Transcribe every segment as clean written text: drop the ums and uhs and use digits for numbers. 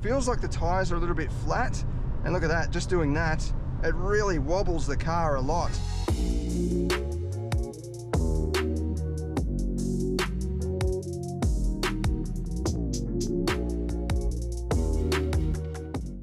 feels like the tires are a little bit flat. And look at that, just doing that, it really wobbles the car a lot.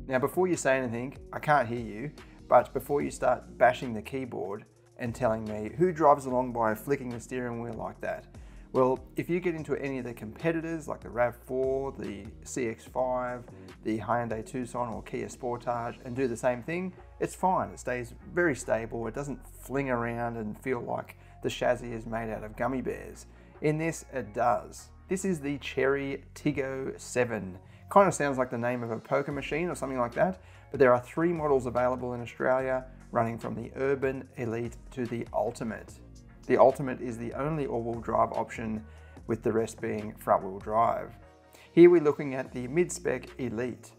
Now before you say anything, I can't hear you, but before you start bashing the keyboard and telling me who drives along by flicking the steering wheel like that. Well, if you get into any of the competitors like the RAV4, the CX-5, the Hyundai Tucson or Kia Sportage and do the same thing, it's fine. It stays very stable. It doesn't fling around and feel like the chassis is made out of gummy bears. In this, it does. This is the Chery Tiggo 7. Kind of sounds like the name of a poker machine or something like that, but there are 3 models available in Australia, running from the Urban, Elite to the Ultimate. The Ultimate is the only all-wheel drive option, with the rest being front-wheel drive. Here we're looking at the mid-spec Elite.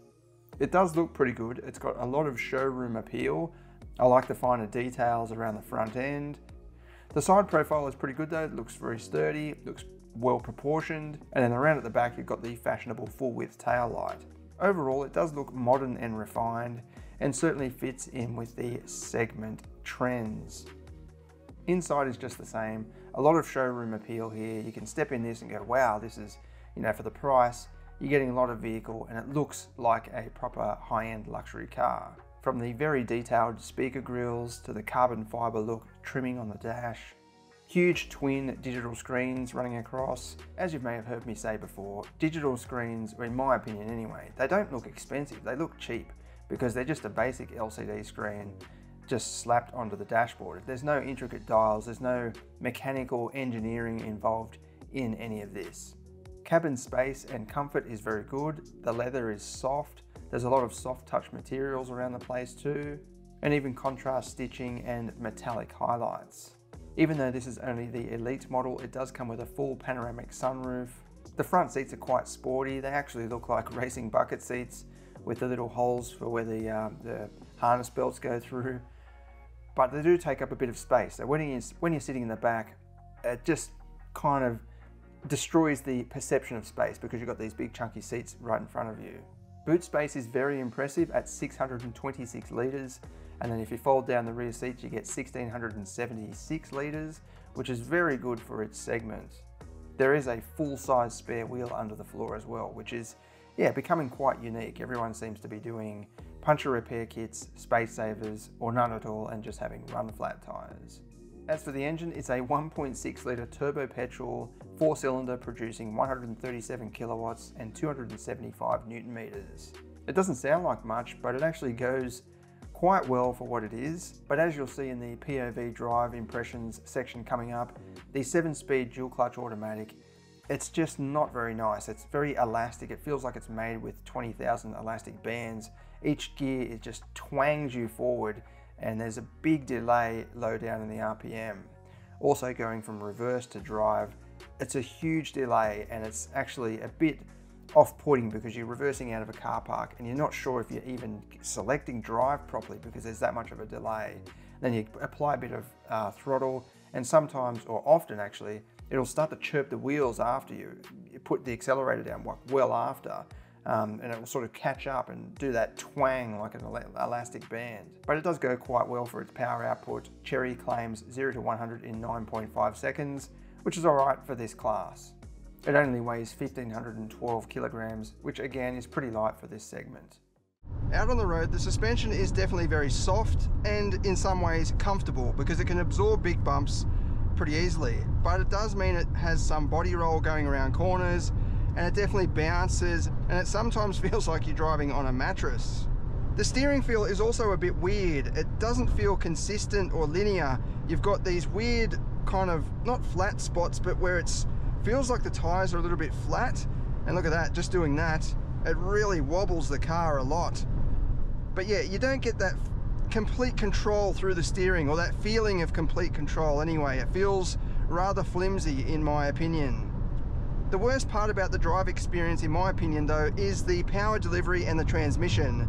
It does look pretty good. It's got a lot of showroom appeal. I like the finer details around the front end. The side profile is pretty good though. It looks very sturdy, looks well proportioned, and then around at the back you've got the fashionable full-width tail light. Overall, it does look modern and refined, and certainly fits in with the segment trends. Inside is just the same. A lot of showroom appeal here. You can step in this and go, wow, this is, you know, for the price, you're getting a lot of vehicle and it looks like a proper high-end luxury car. From the very detailed speaker grills to the carbon fiber look trimming on the dash. Huge twin digital screens running across. As you may have heard me say before, digital screens, in my opinion anyway, they don't look expensive, they look cheap because they're just a basic LCD screen just slapped onto the dashboard. There's no intricate dials, there's no mechanical engineering involved in any of this. Cabin space and comfort is very good. The leather is soft. There's a lot of soft touch materials around the place too, and even contrast stitching and metallic highlights. Even though this is only the Elite model, it does come with a full panoramic sunroof. The front seats are quite sporty. They actually look like racing bucket seats with the little holes for where the harness belts go through. But they do take up a bit of space. So when you're sitting in the back, it just kind of destroys the perception of space because you've got these big chunky seats right in front of you. Boot space is very impressive at 626 litres, and then if you fold down the rear seats you get 1676 litres, which is very good for its segment. There is a full-size spare wheel under the floor as well, which is, yeah, becoming quite unique. Everyone seems to be doing puncture repair kits, space savers, or none at all, and just having run flat tyres. As for the engine, it's a 1.6 litre turbo petrol, 4-cylinder producing 137 kilowatts and 275 newton meters. It doesn't sound like much, but it actually goes quite well for what it is. But as you'll see in the POV drive impressions section coming up, the 7-speed dual clutch automatic, it's just not very nice. It's very elastic. It feels like it's made with 20,000 elastic bands. Each gear, it just twangs you forward, and there's a big delay low down in the RPM. Also going from reverse to drive, it's a huge delay, and it's actually a bit off-putting because you're reversing out of a car park and you're not sure if you're even selecting drive properly because there's that much of a delay. Then you apply a bit of throttle, and sometimes, or often actually, it'll start to chirp the wheels after you. You put the accelerator down well after, and it will sort of catch up and do that twang like an elastic band. But it does go quite well for its power output. Chery claims 0 to 100 in 9.5 seconds, which is alright for this class. It only weighs 1,512 kilograms, which again is pretty light for this segment. Out on the road, the suspension is definitely very soft and in some ways comfortable because it can absorb big bumps pretty easily. But it does mean it has some body roll going around corners, and it definitely bounces, and it sometimes feels like you're driving on a mattress. The steering feel is also a bit weird. It doesn't feel consistent or linear. You've got these weird kind of, not flat spots, but where it feels like the tires are a little bit flat. And look at that, just doing that, it really wobbles the car a lot. But yeah, you don't get that complete control through the steering, or that feeling of complete control anyway. It feels rather flimsy in my opinion. The worst part about the drive experience in my opinion though is the power delivery and the transmission.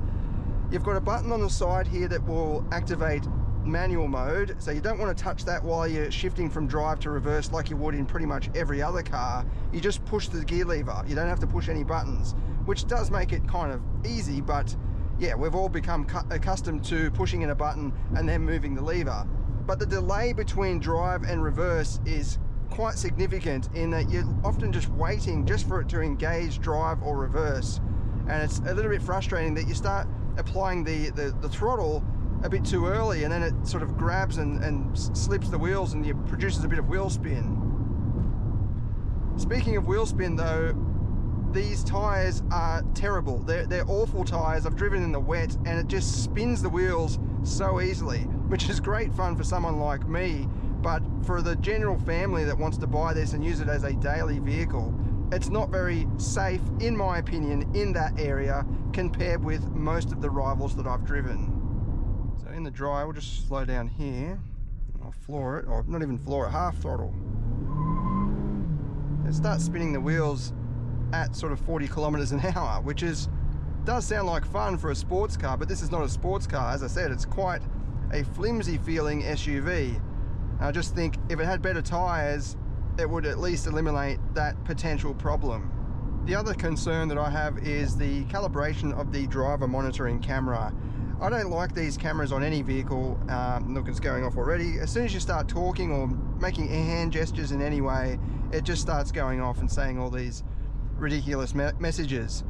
You've got a button on the side here that will activate manual mode, so you don't want to touch that while you're shifting from drive to reverse like you would in pretty much every other car. You just push the gear lever, you don't have to push any buttons. which does make it kind of easy, but yeah, we've all become accustomed to pushing in a button and then moving the lever. But the delay between drive and reverse is quite significant in that you're often just waiting just for it to engage drive or reverse. And it's a little bit frustrating that you start applying the throttle a bit too early, and then it sort of grabs and slips the wheels and it produces a bit of wheel spin. Speaking of wheel spin though, these tyres are terrible. They're awful tyres. I've driven in the wet and it just spins the wheels so easily, which is great fun for someone like me, but for the general family that wants to buy this and use it as a daily vehicle, it's not very safe, in my opinion, in that area compared with most of the rivals that I've driven. So in the dry, we'll just slow down here. I'll floor it, or not even floor it, half throttle. It starts spinning the wheels at sort of 40 kilometers an hour, which does sound like fun for a sports car, but this is not a sports car. As I said, it's quite a flimsy feeling SUV. I just think if it had better tyres, it would at least eliminate that potential problem. The other concern that I have is the calibration of the driver monitoring camera. I don't like these cameras on any vehicle. Look, it's going off already. As soon as you start talking or making hand gestures in any way, it just starts going off and saying all these ridiculous messages.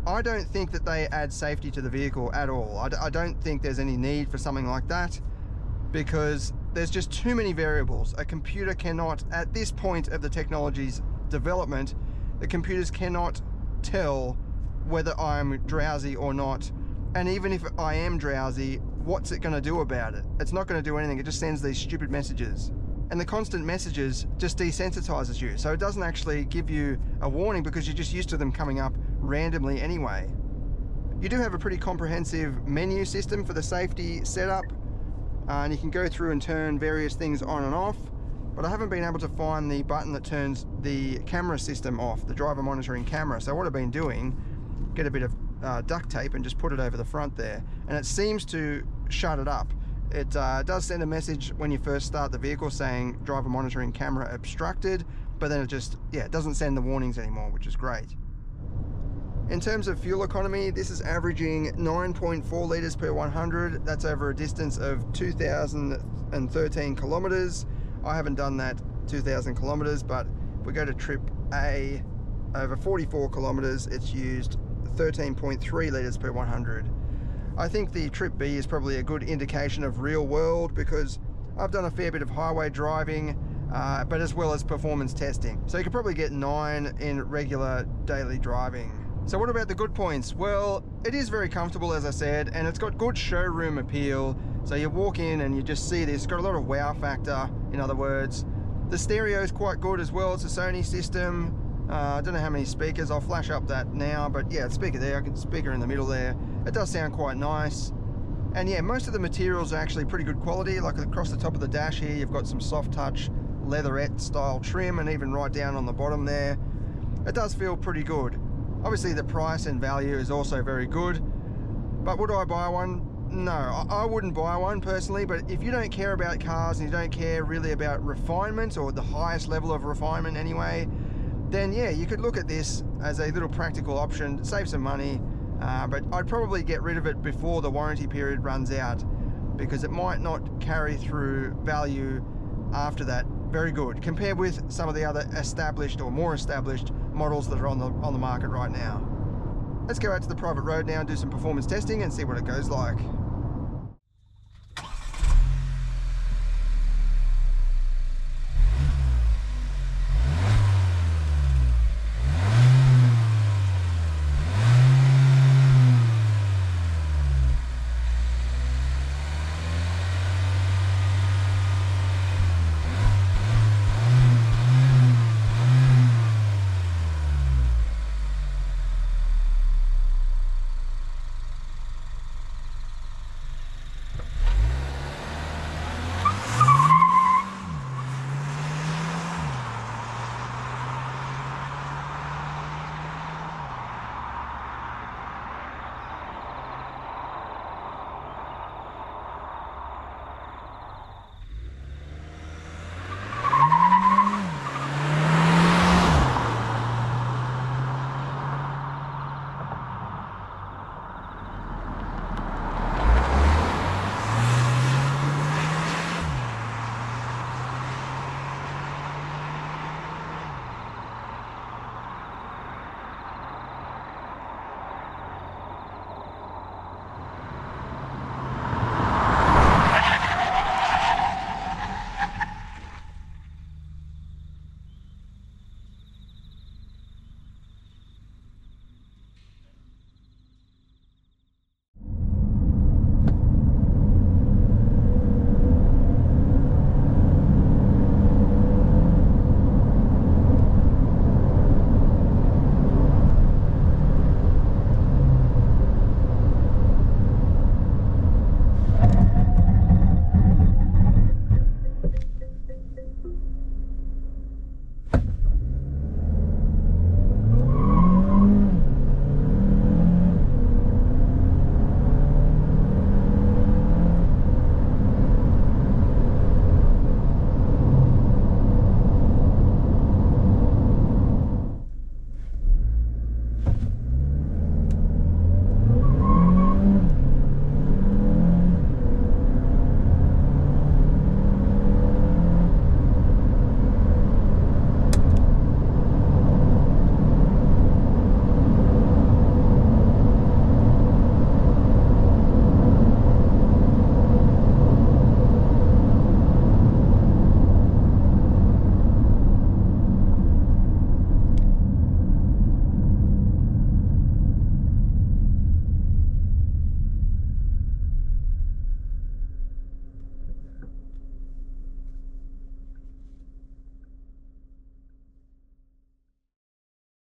I don't think that they add safety to the vehicle at all. I don't think there's any need for something like that, because there's just too many variables. A computer cannot, at this point of the technology's development, the computers cannot tell whether I'm drowsy or not. And even if I am drowsy, what's it going to do about it? It's not going to do anything. It just sends these stupid messages. And the constant messages just desensitizes you. So it doesn't actually give you a warning because you're just used to them coming up randomly anyway. You do have a pretty comprehensive menu system for the safety setup. And you can go through and turn various things on and off, but I haven't been able to find the button that turns the camera system off, the driver monitoring camera. So what I've been doing, get a bit of duct tape and just put it over the front there, and it seems to shut it up. It does send a message when you first start the vehicle saying driver monitoring camera obstructed, but then it just, yeah, it doesn't send the warnings anymore, which is great. In terms of fuel economy, this is averaging 9.4 litres per 100. That's over a distance of 2,013 kilometres. I haven't done that 2,000 kilometres, but if we go to trip A, over 44 kilometres, it's used 13.3 litres per 100. I think the trip B is probably a good indication of real world, because I've done a fair bit of highway driving, but as well as performance testing. So you could probably get 9 in regular daily driving. So what about the good points? Well, it is very comfortable, as I said, and it's got good showroom appeal. So you walk in and you just see this. It's got a lot of wow factor, in other words. The stereo is quite good as well. It's a Sony system. I don't know how many speakers. I'll flash up that now, but yeah, speaker there. I can speaker in the middle there. It does sound quite nice. And yeah, most of the materials are actually pretty good quality. Like across the top of the dash here, you've got some soft touch leatherette style trim, and even right down on the bottom there. It does feel pretty good. Obviously the price and value is also very good, but would I buy one? No, I wouldn't buy one personally, but if you don't care about cars and you don't care really about refinement, or the highest level of refinement anyway, then yeah, you could look at this as a little practical option, save some money, but I'd probably get rid of it before the warranty period runs out, because it might not carry through value after that very good, compared with some of the other established or more established models that are on the market right now. Let's go out to the private road now and do some performance testing and see what it goes like.